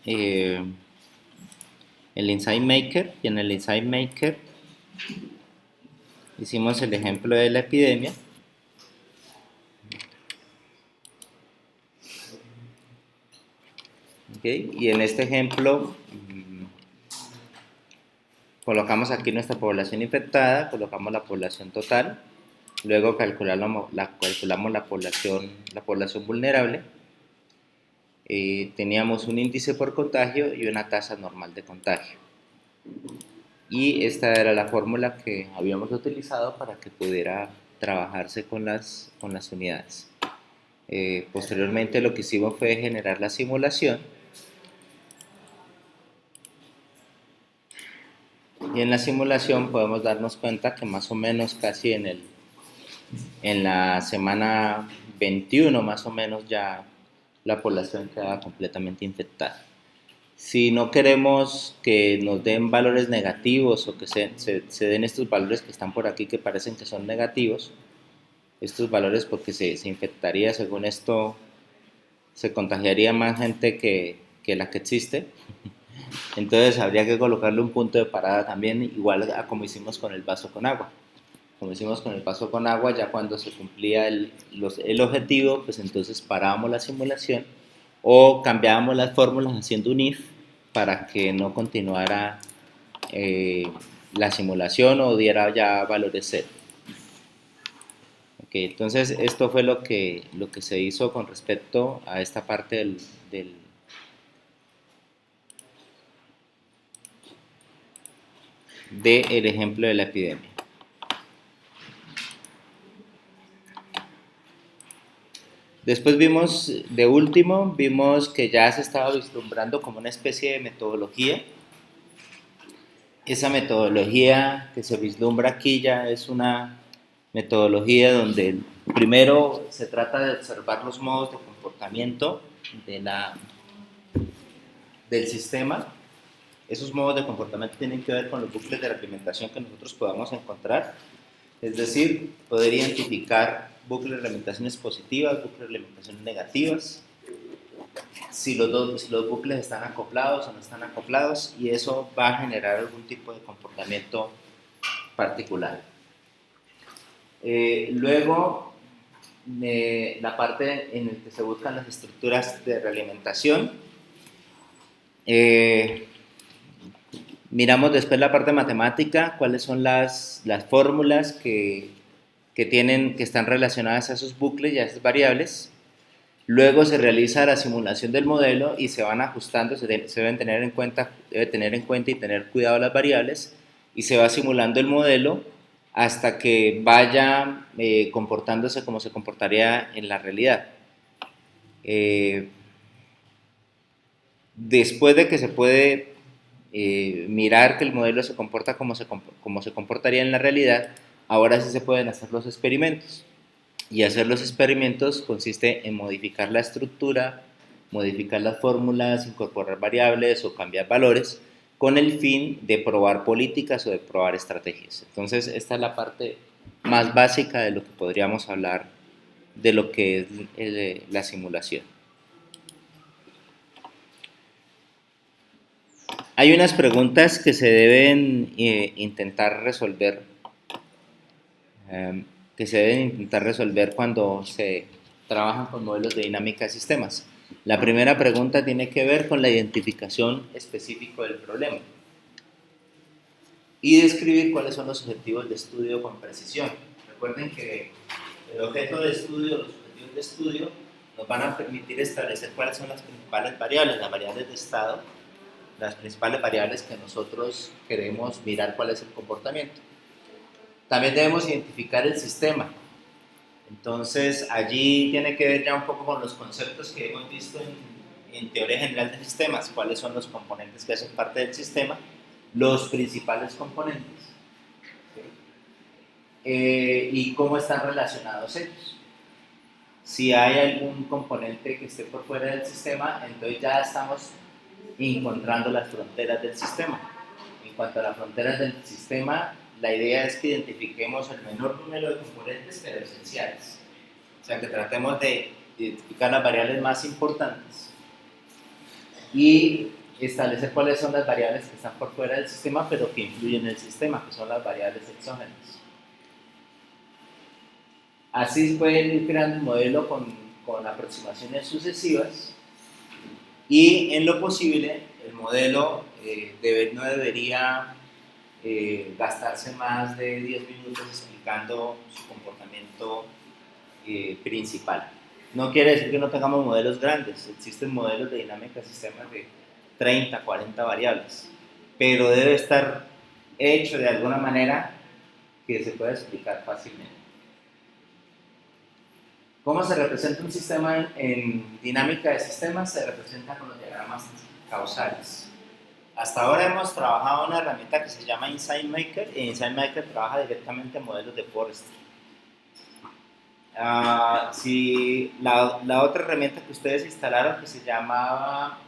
eh, el Insight Maker, y en el Insight Maker hicimos el ejemplo de la epidemia. ¿Okay? Y en este ejemplo colocamos aquí nuestra población infectada, colocamos la población total, luego calculamos la población vulnerable. Teníamos un índice por contagio y una tasa normal de contagio. Y esta era la fórmula que habíamos utilizado para que pudiera trabajarse con las unidades. Posteriormente lo que hicimos fue generar la simulación, y en la simulación podemos darnos cuenta que más o menos casi en la semana 21 más o menos ya la población queda completamente infectada. Si no queremos que nos den valores negativos o que se den estos valores que están por aquí que parecen que son negativos, estos valores porque se infectaría, según esto, se contagiaría más gente que la que existe. Entonces habría que colocarle un punto de parada también, igual a como hicimos con el vaso con agua. Como hicimos con el vaso con agua, ya cuando se cumplía el objetivo, pues entonces parábamos la simulación o cambiábamos las fórmulas haciendo un if para que no continuara la simulación o diera ya valores cero. Okay, entonces esto fue lo que se hizo con respecto a esta parte del ejemplo de la epidemia. Después vimos que ya se estaba vislumbrando como una especie de metodología. Esa metodología que se vislumbra aquí ya es una metodología donde primero se trata de observar los modos de comportamiento del sistema. Esos modos de comportamiento tienen que ver con los bucles de realimentación que nosotros podamos encontrar. Es decir, poder identificar bucles de realimentaciones positivas, bucles de realimentaciones negativas, si los bucles están acoplados o no están acoplados, y eso va a generar algún tipo de comportamiento particular. Luego, la parte en la que se buscan las estructuras de realimentación. Miramos después la parte matemática, cuáles son las fórmulas que están relacionadas a esos bucles y a esas variables. Luego se realiza la simulación del modelo y se van ajustando, debe tener en cuenta y tener cuidado las variables, y se va simulando el modelo hasta que vaya comportándose como se comportaría en la realidad. Después de que se puede mirar que el modelo se comporta como se comportaría en la realidad, ahora sí se pueden hacer los experimentos. Y hacer los experimentos consiste en modificar la estructura, modificar las fórmulas, incorporar variables o cambiar valores con el fin de probar políticas o de probar estrategias. Entonces, esta es la parte más básica de lo que podríamos hablar de lo que es la simulación. Hay unas preguntas que se deben intentar resolver cuando se trabajan con modelos de dinámica de sistemas. La primera pregunta tiene que ver con la identificación específica del problema y describir cuáles son los objetivos de estudio con precisión. Recuerden que los objetivos de estudio nos van a permitir establecer cuáles son las principales variables, las variables de estado, las principales variables que nosotros queremos mirar cuál es el comportamiento. También debemos identificar el sistema. Entonces, allí tiene que ver ya un poco con los conceptos que hemos visto en teoría general de sistemas, cuáles son los componentes que hacen parte del sistema, los principales componentes, y cómo están relacionados ellos. Si hay algún componente que esté por fuera del sistema, entonces ya estamos encontrando las fronteras del sistema. En cuanto a las fronteras del sistema, la idea es que identifiquemos el menor número de componentes pero esenciales. O sea, que tratemos de identificar las variables más importantes y establecer cuáles son las variables que están por fuera del sistema, pero que influyen en el sistema, que son las variables exógenas. Así se puede ir creando el modelo con aproximaciones sucesivas y en lo posible el modelo no debería gastarse más de 10 minutos explicando su comportamiento principal. No quiere decir que no tengamos modelos grandes, existen modelos de dinámica de sistemas de 30, 40 variables, pero debe estar hecho de alguna manera que se pueda explicar fácilmente. ¿Cómo se representa un sistema en dinámica de sistemas? Se representa con los diagramas causales. Hasta ahora hemos trabajado en una herramienta que se llama Insight Maker, y Insight Maker trabaja directamente en modelos de Forrester. Si la otra herramienta que ustedes instalaron, que se llamaba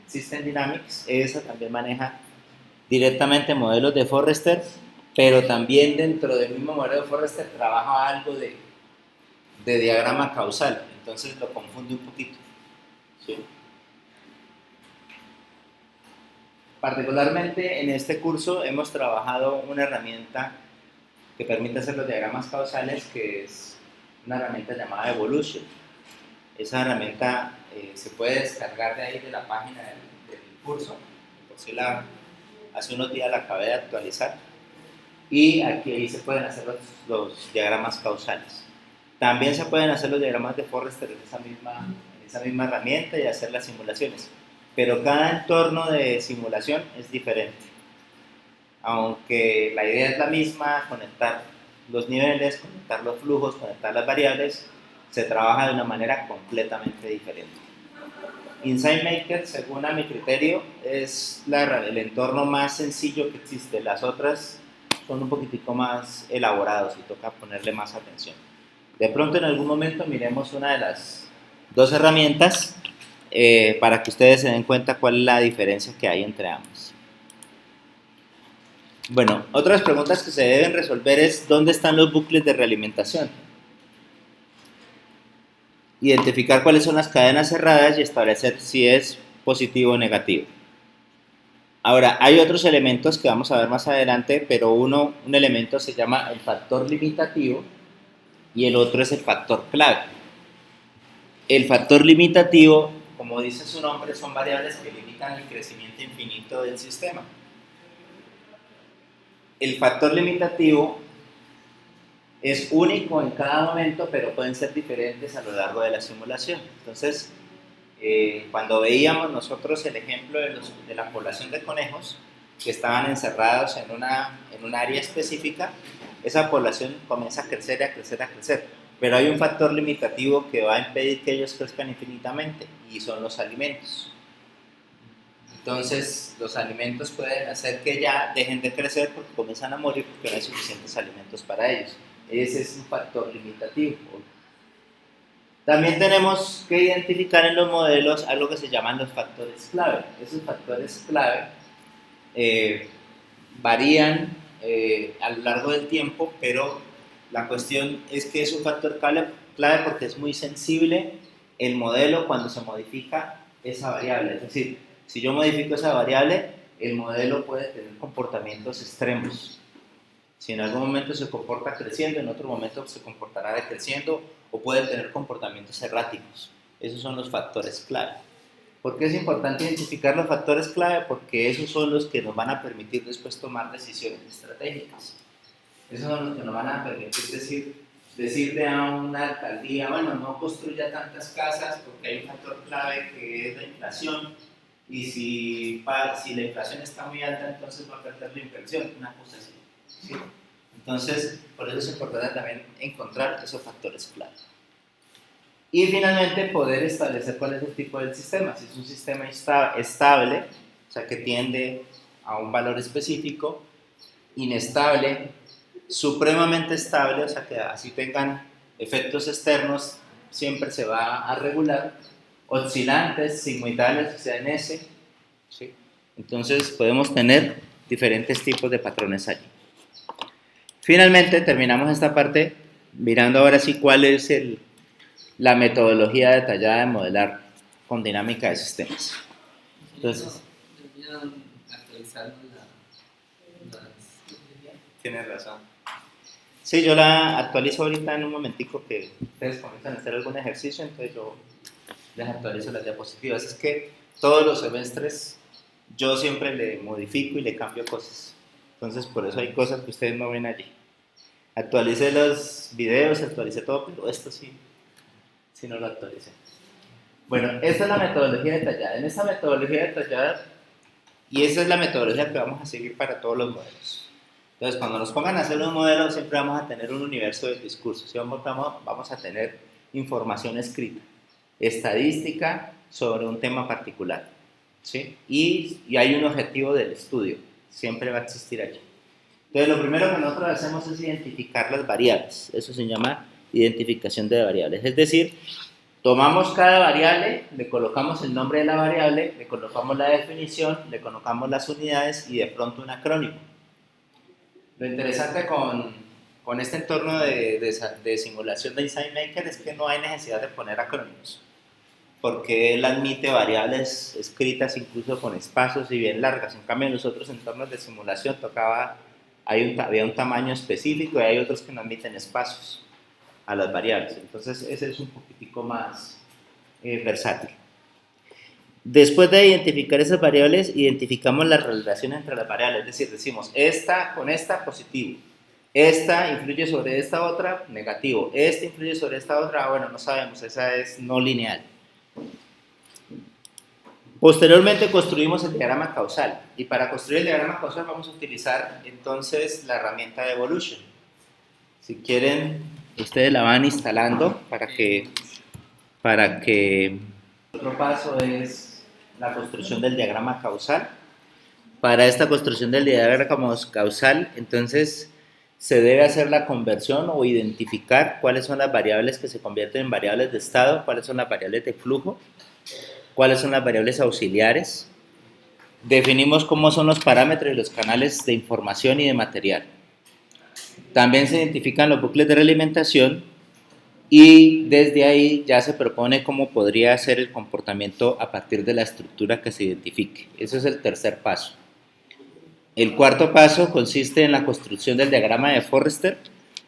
System Dynamics, esa también maneja directamente modelos de Forrester, pero también dentro del mismo modelo de Forrester trabaja algo de diagrama causal, entonces lo confunde un poquito, ¿sí? Particularmente en este curso hemos trabajado una herramienta que permite hacer los diagramas causales, que es una herramienta llamada Evolution. Esa herramienta se puede descargar de ahí, de la página del curso, por si hace unos días la acabé de actualizar, y aquí ahí se pueden hacer los diagramas causales. También se pueden hacer los diagramas de Forrester en esa misma herramienta y hacer las simulaciones, pero cada entorno de simulación es diferente. Aunque la idea es la misma, conectar los niveles, conectar los flujos, conectar las variables, se trabaja de una manera completamente diferente. Insight Maker, según a mi criterio, es el entorno más sencillo que existe. Las otras son un poquitico más elaborados y toca ponerle más atención. De pronto en algún momento miremos una de las dos herramientas para que ustedes se den cuenta cuál es la diferencia que hay entre ambas. Bueno, otras preguntas que se deben resolver es ¿dónde están los bucles de realimentación? Identificar cuáles son las cadenas cerradas y establecer si es positivo o negativo. Ahora, hay otros elementos que vamos a ver más adelante, pero un elemento se llama el factor limitativo y el otro es el factor clave. El factor limitativo, como dice su nombre, son variables que limitan el crecimiento infinito del sistema. El factor limitativo es único en cada momento, pero pueden ser diferentes a lo largo de la simulación. Entonces, cuando veíamos nosotros el ejemplo de la población de conejos que estaban encerrados en un área específica, esa población comienza a crecer y a crecer, a crecer. Pero hay un factor limitativo que va a impedir que ellos crezcan infinitamente, y son los alimentos. Entonces, los alimentos pueden hacer que ya dejen de crecer porque comienzan a morir porque no hay suficientes alimentos para ellos. Ese es un factor limitativo. También tenemos que identificar en los modelos algo que se llaman los factores clave. Esos factores clave varían a lo largo del tiempo, pero la cuestión es que es un factor clave porque es muy sensible el modelo cuando se modifica esa variable. Es decir, si yo modifico esa variable, el modelo puede tener comportamientos extremos. Si en algún momento se comporta creciendo, en otro momento se comportará decreciendo o puede tener comportamientos erráticos. Esos son los factores clave. ¿Por qué es importante identificar los factores clave? Porque esos son los que nos van a permitir después tomar decisiones estratégicas. Esos son los que nos van a permitir decirle a una alcaldía, bueno, no construya tantas casas porque hay un factor clave que es la inflación, y si la inflación está muy alta, entonces va a perder la inversión, una cosa así, ¿sí? Entonces, por eso es importante también encontrar esos factores clave. Y finalmente, poder establecer cuál es el tipo del sistema. Si es un sistema estable, o sea, que tiende a un valor específico, inestable, supremamente estable, o sea, que así tengan efectos externos, siempre se va a regular, oscilantes, sigmoidales, o sea, en S, ¿sí? Entonces, podemos tener diferentes tipos de patrones allí. Finalmente, terminamos esta parte mirando ahora sí cuál es la metodología detallada de modelar con dinámica de sistemas. Entonces, deberían actualizar las... tienes razón. Sí, yo la actualizo ahorita en un momentico que ustedes comienzan a hacer algún ejercicio, entonces yo les actualizo las diapositivas. Es que todos los semestres yo siempre le modifico y le cambio cosas. Entonces, por eso hay cosas que ustedes no ven allí. Actualicé los videos, actualicé todo, pero esto sí, sí no lo actualicé. Bueno, esta es la metodología detallada. En esta metodología detallada, y esa es la metodología que vamos a seguir para todos los modelos. Entonces, cuando nos pongan a hacer un modelo, siempre vamos a tener un universo de discursos. ¿Sí? Vamos a tener información escrita, estadística sobre un tema particular. ¿Sí? Y hay un objetivo del estudio, siempre va a existir allí. Entonces, lo primero que nosotros hacemos es identificar las variables. Eso se llama identificación de variables. Es decir, tomamos cada variable, le colocamos el nombre de la variable, le colocamos la definición, le colocamos las unidades y de pronto un acrónimo. Lo interesante con este entorno de simulación de Insight Maker es que no hay necesidad de poner acrónimos, porque él admite variables escritas incluso con espacios y bien largas. En cambio, en los otros entornos de simulación había un tamaño específico y hay otros que no admiten espacios a las variables. Entonces, ese es un poquitico más versátil. Después de identificar esas variables, identificamos la relación entre las variables, es decir, decimos, esta con esta positivo, esta influye sobre esta otra negativo, esta influye sobre esta otra, bueno, no sabemos, esa es no lineal. Posteriormente construimos el diagrama causal, y para construir el diagrama causal vamos a utilizar entonces la herramienta de Evolution. Si quieren, ustedes la van instalando para que otro paso es la construcción del diagrama causal. Para esta construcción del diagrama causal, entonces se debe hacer la conversión o identificar cuáles son las variables que se convierten en variables de estado, cuáles son las variables de flujo, cuáles son las variables auxiliares. Definimos cómo son los parámetros y los canales de información y de material. También se identifican los bucles de realimentación y desde ahí ya se propone cómo podría ser el comportamiento a partir de la estructura que se identifique. Ese es el tercer paso. El cuarto paso consiste en la construcción del diagrama de Forrester.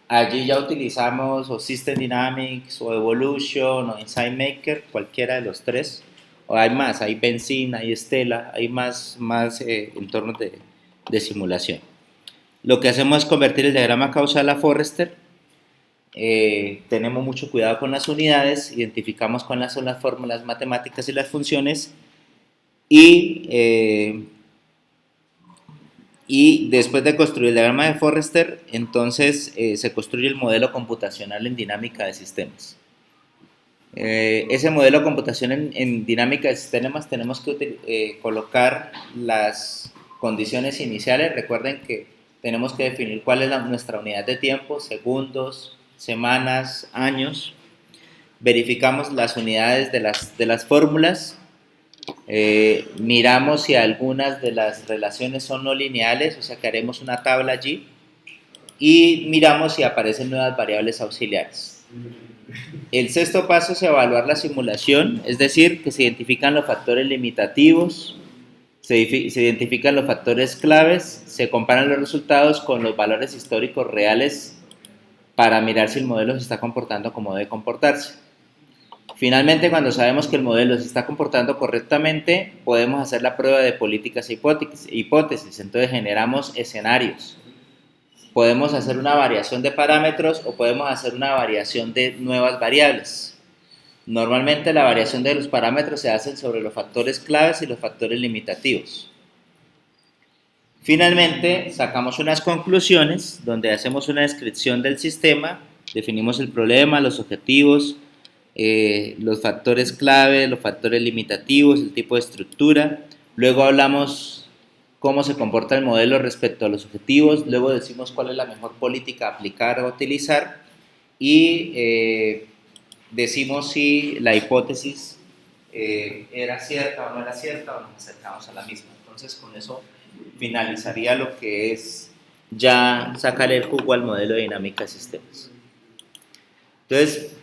Allí ya utilizamos o System Dynamics o Evolution o Insight Maker, cualquiera de los tres. O hay más, hay Benzene, hay Stella, hay más entornos de simulación. Lo que hacemos es convertir el diagrama causal a Forrester. Tenemos mucho cuidado con las unidades, identificamos cuáles son las fórmulas matemáticas y las funciones y después de construir el diagrama de Forrester, entonces se construye el modelo computacional en dinámica de sistemas. Ese modelo computacional en dinámica de sistemas tenemos que colocar las condiciones iniciales. Recuerden que tenemos que definir cuál es nuestra unidad de tiempo, segundos, semanas, años. Verificamos las unidades de las fórmulas. Miramos si algunas de las relaciones son no lineales, o sea que haremos una tabla allí y miramos si aparecen nuevas variables auxiliares. El sexto paso es evaluar la simulación, es decir, que se identifican los factores limitativos, se identifican los factores claves, se comparan los resultados con los valores históricos reales para mirar si el modelo se está comportando como debe comportarse. Finalmente, cuando sabemos que el modelo se está comportando correctamente, podemos hacer la prueba de políticas e hipótesis. Entonces generamos escenarios. Podemos hacer una variación de parámetros o podemos hacer una variación de nuevas variables. Normalmente la variación de los parámetros se hace sobre los factores claves y los factores limitativos. Finalmente, sacamos unas conclusiones donde hacemos una descripción del sistema, definimos el problema, los objetivos, los factores clave, los factores limitativos, el tipo de estructura. Luego hablamos cómo se comporta el modelo respecto a los objetivos. Luego decimos cuál es la mejor política a aplicar o utilizar. Y decimos si la hipótesis era cierta o no era cierta o nos acercamos a la misma. Entonces, con eso finalizaría lo que es ya sacar el jugo al modelo de dinámica de sistemas. Entonces,